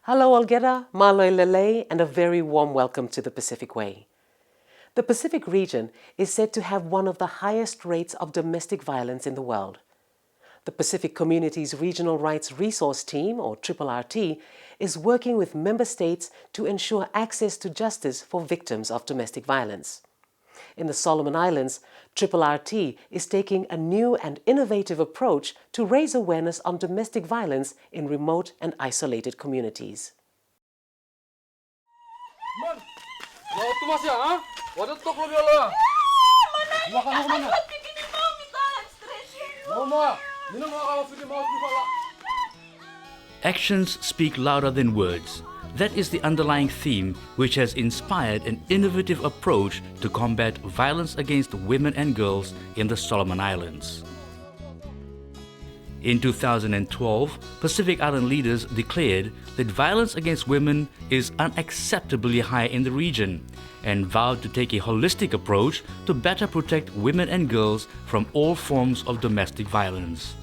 Hello Olgeda, Maloi Lele, and a very warm welcome to the Pacific Way. The Pacific region is said to have one of the highest rates of domestic violence in the world. The Pacific Community's Regional Rights Resource Team, or RRT, is working with member states to ensure access to justice for victims of domestic violence. In the Solomon Islands, RRT is taking a new and innovative approach to raise awareness on domestic violence in remote and isolated communities. Man, laut tuh mas ya, ah? Waduh tok lo biala. Makan mo mana? Mama, minum ako sige mau pala. Actions speak louder than words. That is the underlying theme which has inspired an innovative approach to combat violence against women and girls in the Solomon Islands. In 2012, Pacific Island leaders declared that violence against women is unacceptably high in the region and vowed to take a holistic approach to better protect women and girls from all forms of domestic violence.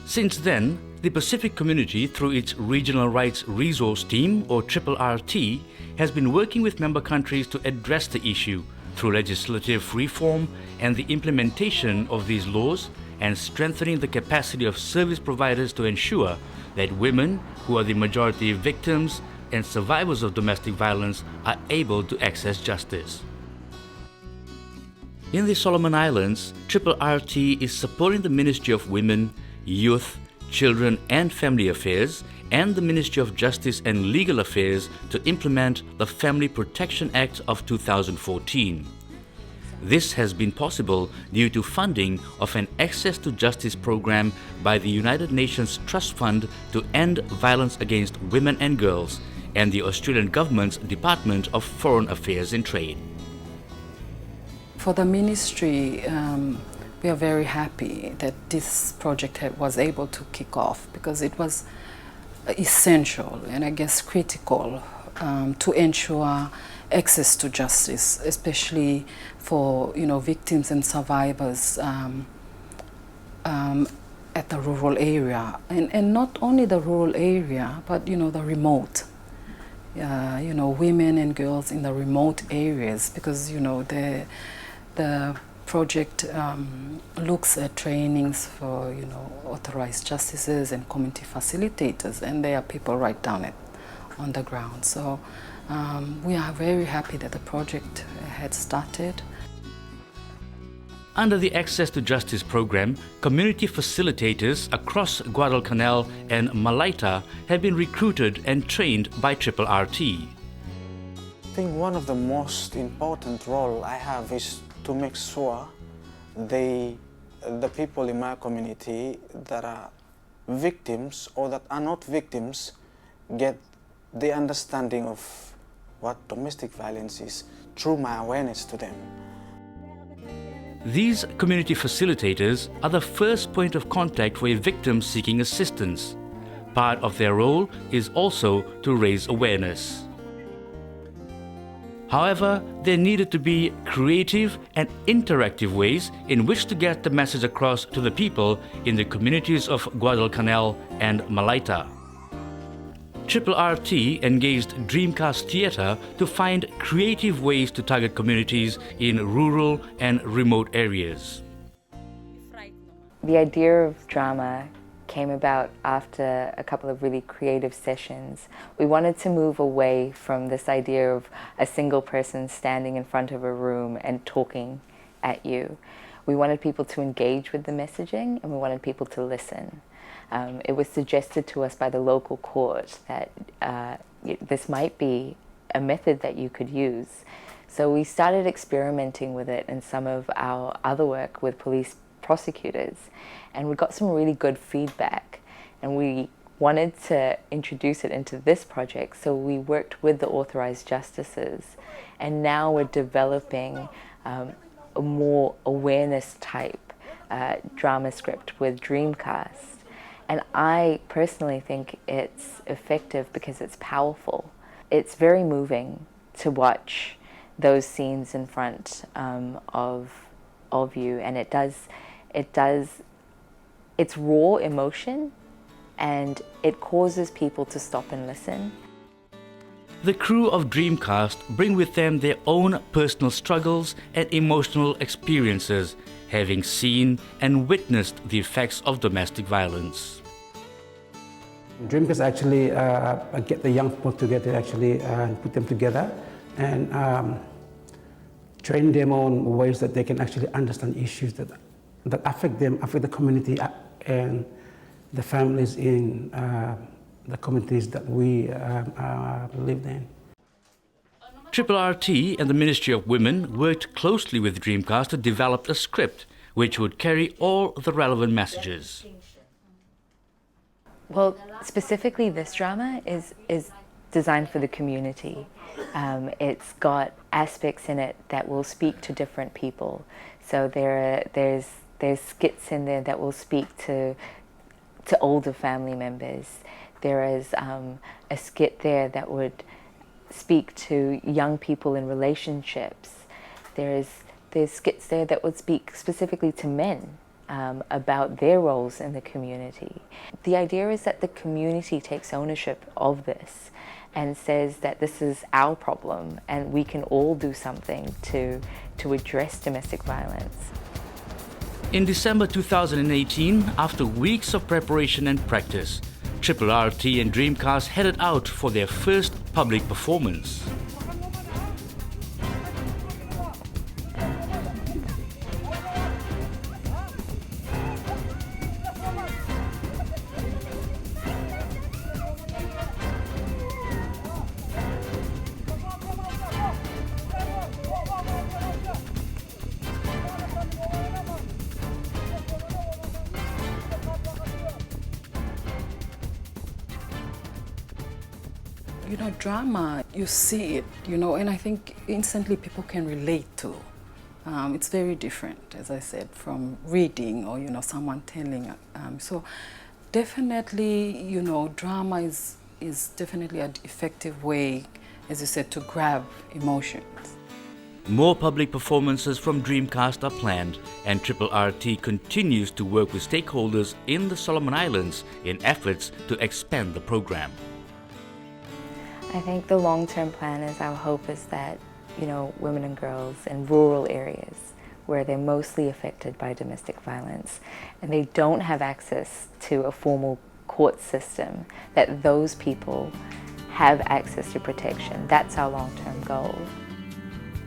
Since then, the Pacific Community, through its Regional Rights Resource Team, or RRT, has been working with member countries to address the issue through legislative reform and the implementation of these laws, and strengthening the capacity of service providers to ensure that women, who are the majority victims and survivors of domestic violence, are able to access justice. In the Solomon Islands, RRT is supporting the Ministry of Women, Youth, Children and Family Affairs and the Ministry of Justice and Legal Affairs to implement the Family Protection Act of 2014. This has been possible due to funding of an Access to Justice program by the United Nations Trust Fund to End Violence Against Women and Girls and the Australian Government's Department of Foreign Affairs and Trade. For the ministry, we are very happy that this project was able to kick off because it was essential and I guess critical to ensure access to justice, especially for victims and survivors at the rural area, and not only the rural area, but the remote. Women and girls in the remote areas, because the project looks at trainings for authorized justices and community facilitators, and there are people right down on the ground. So we are very happy that the project had started. Under the Access to Justice program, community facilitators across Guadalcanal and Malaita have been recruited and trained by RRT. I think one of the most important role I have is to make sure the people in my community that are victims or that are not victims get the understanding of what domestic violence is through my awareness to them. These community facilitators are the first point of contact for a victim seeking assistance. Part of their role is also to raise awareness. However, there needed to be creative and interactive ways in which to get the message across to the people in the communities of Guadalcanal and Malaita. RRT engaged Dreamcast Theatre to find creative ways to target communities in rural and remote areas. The idea of drama came about after a couple of really creative sessions. We wanted to move away from this idea of a single person standing in front of a room and talking at you. We wanted people to engage with the messaging, and we wanted people to listen. It was suggested to us by the local court that this might be a method that you could use. So we started experimenting with it in some of our other work with police prosecutors, and we got some really good feedback, and we wanted to introduce it into this project. So we worked with the authorized justices, and now we're developing a more awareness type drama script with Dreamcast. And I personally think it's effective because it's powerful. It's very moving to watch those scenes in front of you, and it's raw emotion, and it causes people to stop and listen. The crew of Dreamcast bring with them their own personal struggles and emotional experiences, having seen and witnessed the effects of domestic violence. Dreamcast actually get the young people together, actually put them together and train them on ways that they can actually understand issues that affect them, affect the community and the families in the communities that we lived in. Triple RT and the Ministry of Women worked closely with Dreamcast to develop a script which would carry all the relevant messages. Well, specifically this drama is designed for the community. It's got aspects in it that will speak to different people. So there's skits in there that will speak to older family members. There is a skit there that would speak to young people in relationships. There's skits there that would speak specifically to men about their roles in the community. The idea is that the community takes ownership of this and says that this is our problem and we can all do something to address domestic violence. In December 2018, after weeks of preparation and practice, Triple RT and Dreamcast headed out for their first public performance. You know, drama, you see it, you know, and I think instantly people can relate to. It's very different, as I said, from reading or, you know, someone telling. So definitely, you know, drama is definitely an effective way, as you said, to grab emotions. More public performances from Dreamcast are planned, and Triple RT continues to work with stakeholders in the Solomon Islands in efforts to expand the program. I think the long-term plan is, our hope is that, you know, women and girls in rural areas where they're mostly affected by domestic violence and they don't have access to a formal court system, that those people have access to protection. That's our long-term goal.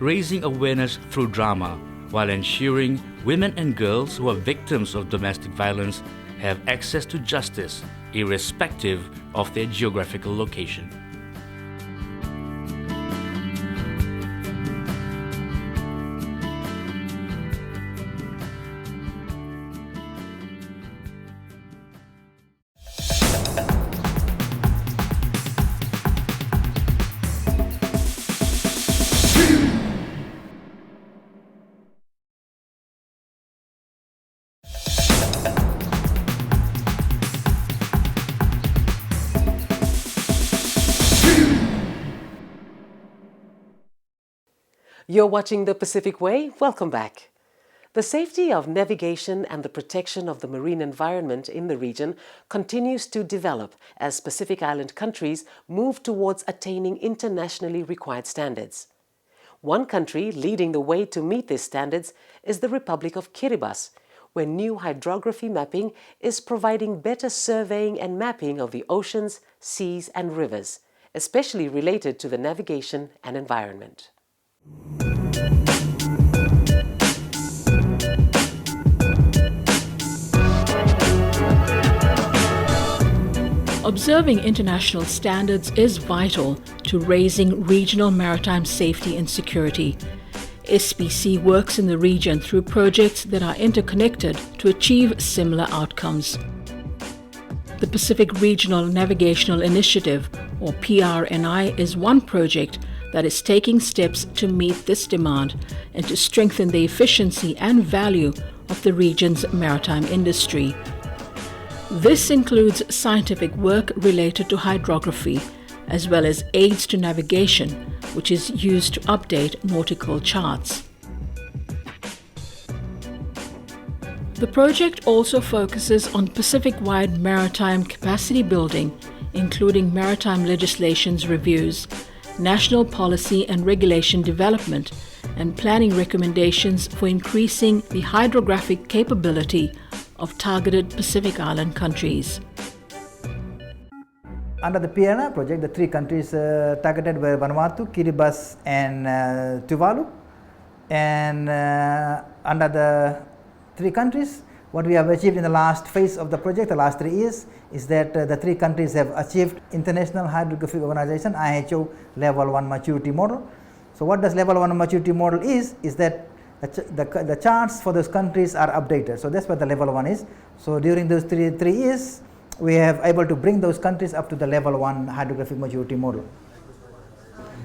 Raising awareness through drama while ensuring women and girls who are victims of domestic violence have access to justice irrespective of their geographical location. You're watching The Pacific Way. Welcome back. The safety of navigation and the protection of the marine environment in the region continues to develop as Pacific Island countries move towards attaining internationally required standards. One country leading the way to meet these standards is the Republic of Kiribati, where new hydrography mapping is providing better surveying and mapping of the oceans, seas and rivers, especially related to the navigation and environment. Observing international standards is vital to raising regional maritime safety and security. SPC works in the region through projects that are interconnected to achieve similar outcomes. The Pacific Regional Navigational Initiative, or PRNI, is one project that is taking steps to meet this demand and to strengthen the efficiency and value of the region's maritime industry. This includes scientific work related to hydrography, as well as aids to navigation, which is used to update nautical charts. The project also focuses on Pacific-wide maritime capacity building, including maritime legislations reviews, national policy and regulation development, and planning recommendations for increasing the hydrographic capability of targeted Pacific Island countries. Under the PNR project, the three countries targeted were Vanuatu, Kiribati, and Tuvalu. And under the three countries, what we have achieved in the last phase of the project, the last 3 years, is that the three countries have achieved International Hydrographic Organization (IHO) Level 1 maturity model. So what does Level 1 maturity model is that the charts for those countries are updated. So that's what the Level 1 is. So during those three years, we have able to bring those countries up to the Level 1 hydrographic maturity model.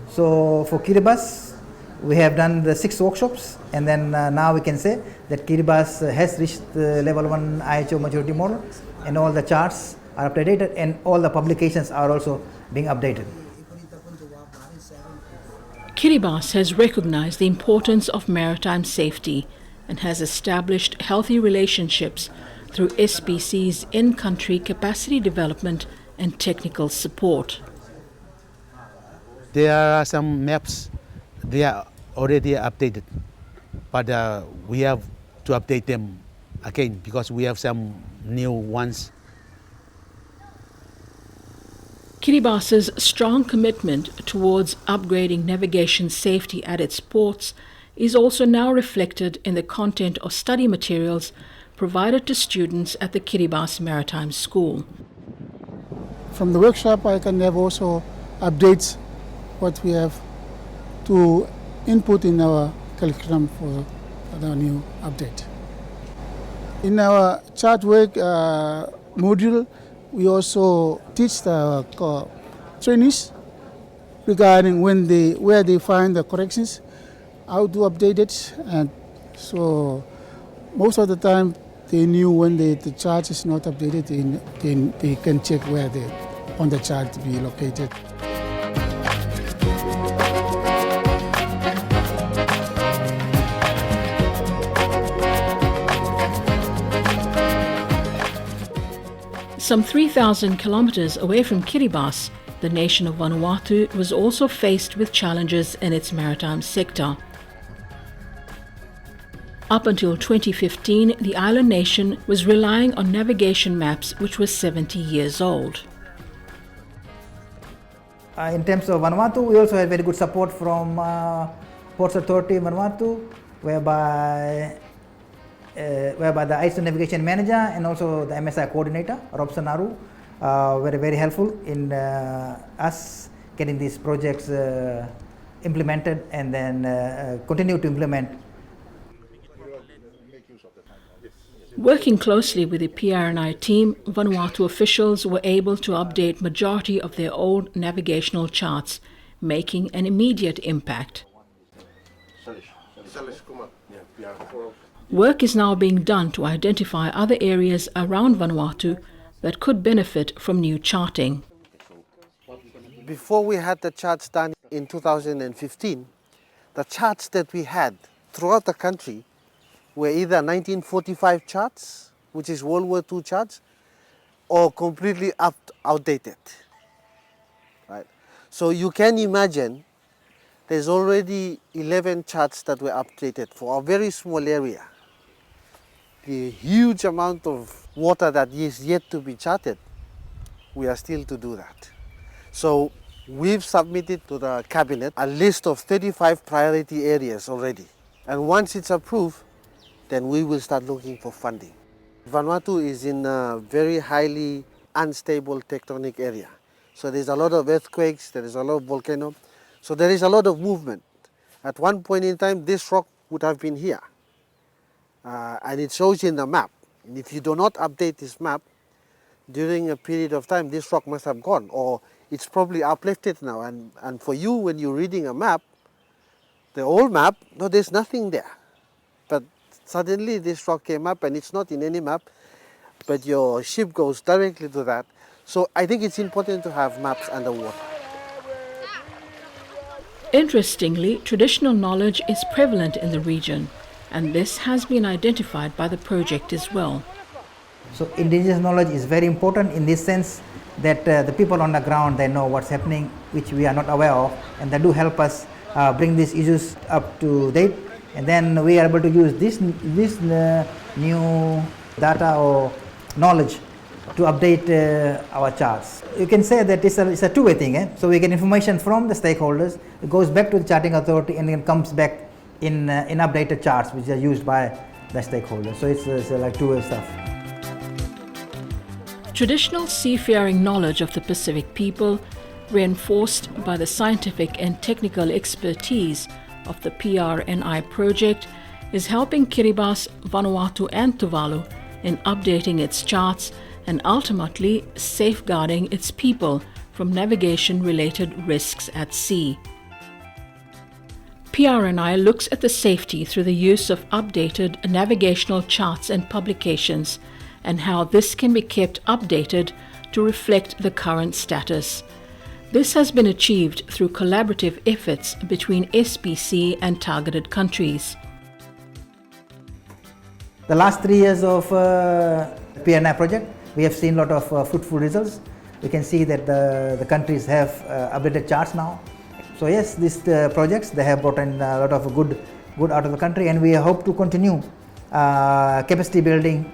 So for Kiribati, we have done the 6 workshops, and then now we can say that Kiribati has reached the Level 1 IHO maturity model, and all the charts are updated, and all the publications are also being updated. Kiribati has recognized the importance of maritime safety and has established healthy relationships through SPC's in-country capacity development and technical support. There are some maps, they are already updated, but we have to update them again because we have some new ones. Kiribati's strong commitment towards upgrading navigation safety at its ports is also now reflected in the content of study materials provided to students at the Kiribati Maritime School. From the workshop, I can have also updates what we have to input in our curriculum for the new update. In our chart work module, we also teach the trainees regarding where they find the corrections, how to update it, and so most of the time they knew when the chart is not updated, they can check where they on the chart to be located. Some 3,000 kilometers away from Kiribati, the nation of Vanuatu was also faced with challenges in its maritime sector. Up until 2015, the island nation was relying on navigation maps which were 70 years old. In terms of Vanuatu, we also had very good support from Ports Authority Vanuatu, whereby the ISO navigation manager and also the MSI coordinator, Robson Aru, were very helpful in us getting these projects implemented and then continue to implement. Working closely with the PRNI team, Vanuatu officials were able to update majority of their old navigational charts, making an immediate impact. Work is now being done to identify other areas around Vanuatu that could benefit from new charting. Before we had the charts done in 2015, the charts that we had throughout the country were either 1945 charts, which is World War II charts, or completely outdated. Right? So you can imagine there's already 11 charts that were updated for a very small area. The huge amount of water that is yet to be charted, we are still to do that. So we've submitted to the cabinet a list of 35 priority areas already. And once it's approved, then we will start looking for funding. Vanuatu is in a very highly unstable tectonic area. So there's a lot of earthquakes, there is a lot of volcano. So there is a lot of movement. At one point in time, this rock would have been here. And it shows in the map. And if you do not update this map, during a period of time, this rock must have gone, or it's probably uplifted now. And for you, when you're reading a map, the old map, no, there's nothing there. But suddenly this rock came up and it's not in any map, but your ship goes directly to that. So I think it's important to have maps underwater. Interestingly, traditional knowledge is prevalent in the region. and this has been identified by the project as well. So indigenous knowledge is very important in this sense that the people on the ground, they know what's happening, which we are not aware of, and they do help us bring these issues up to date, and then we are able to use this new data or knowledge to update our charts. You can say that it's a two-way thing. So we get information from the stakeholders, it goes back to the charting authority, and then comes back in updated charts which are used by the stakeholders. So it's like two-way stuff. Traditional seafaring knowledge of the Pacific people, reinforced by the scientific and technical expertise of the PRNI project, is helping Kiribati, Vanuatu and Tuvalu in updating its charts and ultimately safeguarding its people from navigation-related risks at sea. PRNI looks at the safety through the use of updated navigational charts and publications, and how this can be kept updated to reflect the current status. This has been achieved through collaborative efforts between SPC and targeted countries. The last 3 years of PRNI project, we have seen a lot of fruitful results. We can see that the countries have updated charts now. So yes, these projects, they have brought in a lot of good out of the country, and we hope to continue capacity building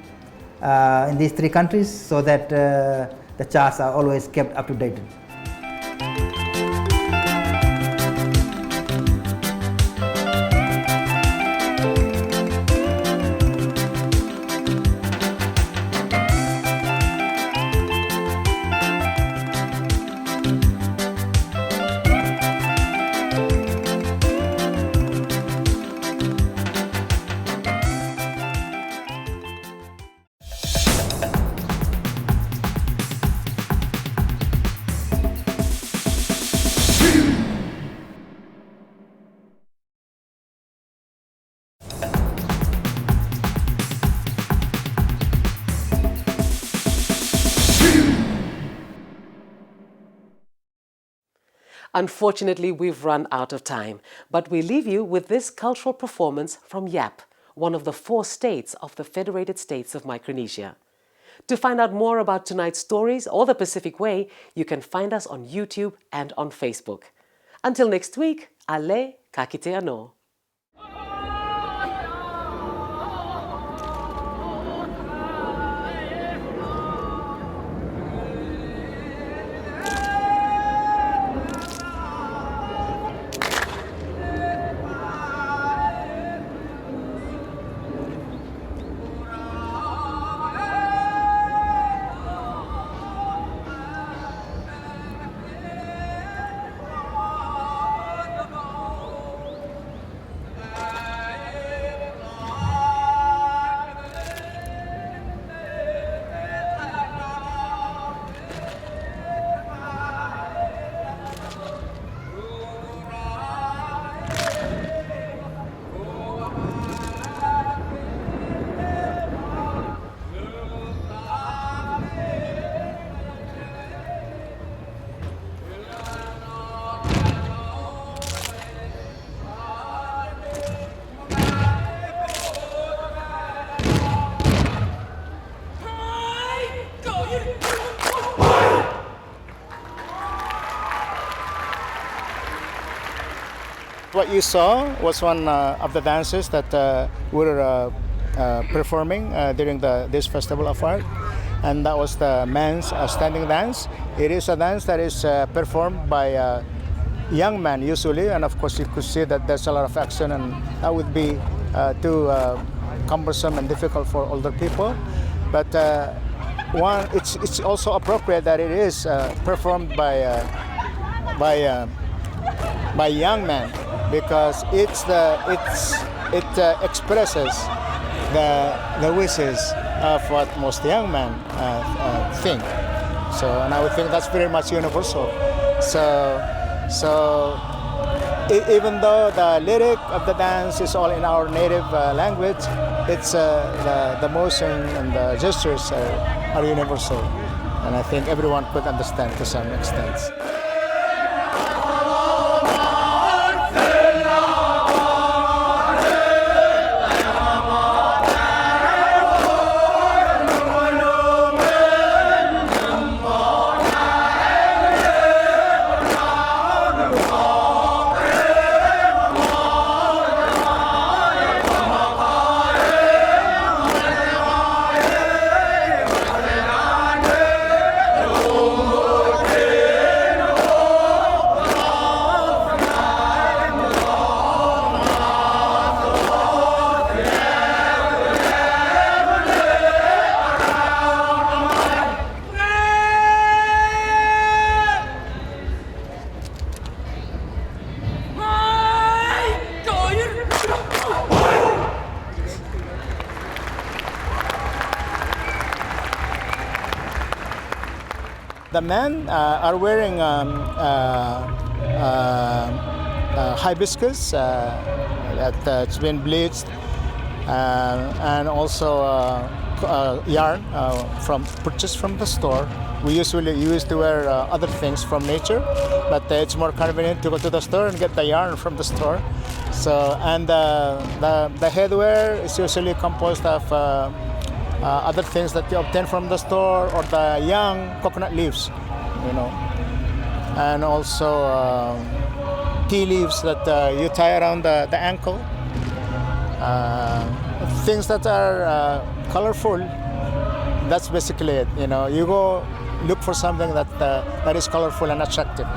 in these 3 countries so that the charts are always kept up to date. Unfortunately, we've run out of time, but we leave you with this cultural performance from Yap, one of the 4 states of the Federated States of Micronesia. To find out more about tonight's stories or the Pacific Way, you can find us on YouTube and on Facebook. Until next week, ale ka kite anō. What you saw was one of the dances that we were performing during this Festival of Art, and that was the men's standing dance. It is a dance that is performed by young men usually, and of course you could see that there's a lot of action, and that would be too cumbersome and difficult for older people. But it's also appropriate that it is performed by young men, because it expresses the wishes of what most young men think. So, and I would think that's very much universal. So even though the lyric of the dance is all in our native language, it's the motion and the gestures are universal, and I think everyone could understand to some extent. The men are wearing hibiscus that's been bleached, and also yarn purchased from the store. We usually used to wear other things from nature, but it's more convenient to go to the store and get the yarn from the store. So, and the headwear is usually composed of other things that you obtain from the store, or the young coconut leaves, and also tea leaves that you tie around the ankle. Things that are colorful. That's basically it. You go look for something that is colorful and attractive.